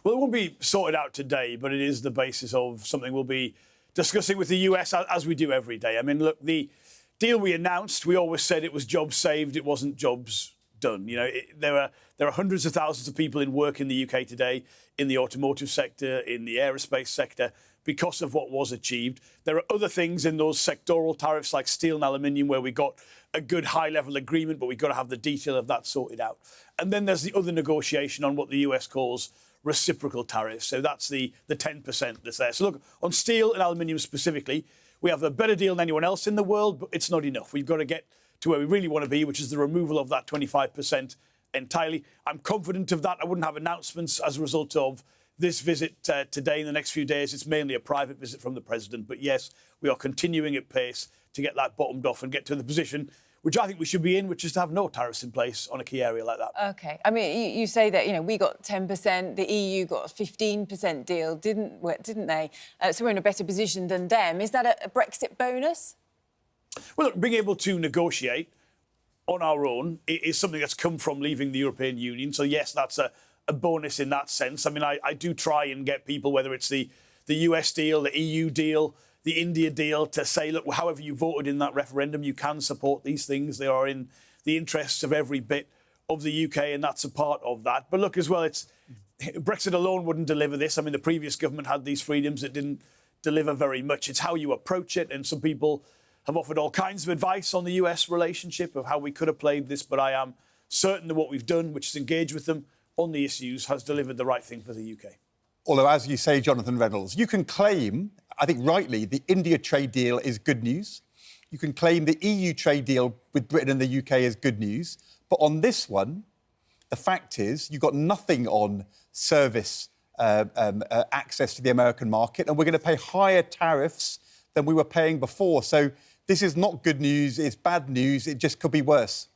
Well, it won't be sorted out today, but it is the basis of something we'll be discussing with the US as we do every day. I mean, look, the deal we announced, we always said it was jobs saved. It wasn't jobs done. You know, there are hundreds of thousands of people in work in the UK today, in the automotive sector, in the aerospace sector, because of what was achieved. There are other things in those sectoral tariffs like steel and aluminium where we got a good high-level agreement, but we've got to have the detail of that sorted out. And then there's the other negotiation on what the US calls reciprocal tariffs. So that's the 10% that's there. So look, on steel and aluminium specifically, we have a better deal than anyone else in the world, but it's not enough. We've got to get to where we really want to be, which is the removal of that 25% entirely. I'm confident of that. I wouldn't have announcements as a result of this visit today in the next few days. It's mainly a private visit from the president. But yes, we are continuing at pace to get that bottomed off and get to the position which I think we should be in, which is to have no tariffs in place on a key area like that. OK. I mean, you say that, you know, we got 10%, the EU got a 15% deal, didn't they? So we're in a better position than them. Is that a Brexit bonus? Well, look, being able to negotiate on our own is something that's come from leaving the European Union. So, yes, that's a bonus in that sense. I mean, I do try and get people, whether it's the US deal, the EU deal, the India deal, to say, look, however you voted in that referendum, you can support these things. They are in the interests of every bit of the UK, and that's a part of that. But look, as well, Brexit alone wouldn't deliver this. I mean, the previous government had these freedoms. It didn't deliver very much. It's how you approach it, and some people have offered all kinds of advice on the US relationship of how we could have played this, but I am certain that what we've done, which is engage with them on the issues, has delivered the right thing for the UK. Although, as you say, Jonathan Reynolds, you can claim, I think rightly, the India trade deal is good news. You can claim the EU trade deal with Britain and the UK is good news. But on this one, the fact is you've got nothing on service access to the American market, and we're going to pay higher tariffs than we were paying before. So this is not good news. It's bad news. It just could be worse.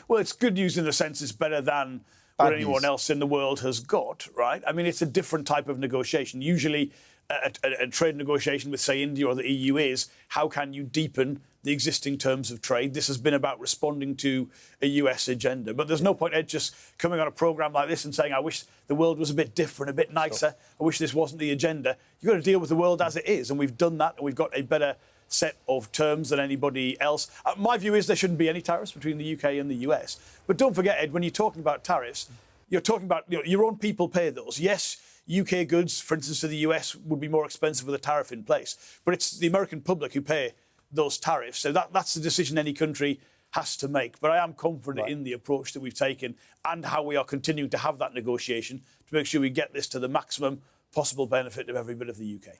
Well, it's good news in the sense it's better than what anyone else in the world has got, right? I mean, it's a different type of negotiation. Usually a trade negotiation with, say, India or the EU is how can you deepen the existing terms of trade. This has been about responding to a US agenda. But there's no point, Ed, just coming on a programme like this and saying, I wish the world was a bit different, a bit nicer. Sure. I wish this wasn't the agenda. You've got to deal with the world as it is. And we've done that, and we've got a better set of terms than anybody else. My view is there shouldn't be any tariffs between the UK and the US. But don't forget, Ed, when you're talking about tariffs, you're talking about, you know, your own people pay those. Yes, UK goods, for instance, to the US would be more expensive with a tariff in place. But it's the American public who pay those tariffs. So that's the decision any country has to make. But I am confident in the approach that we've taken and how we are continuing to have that negotiation to make sure we get this to the maximum possible benefit of every bit of the UK.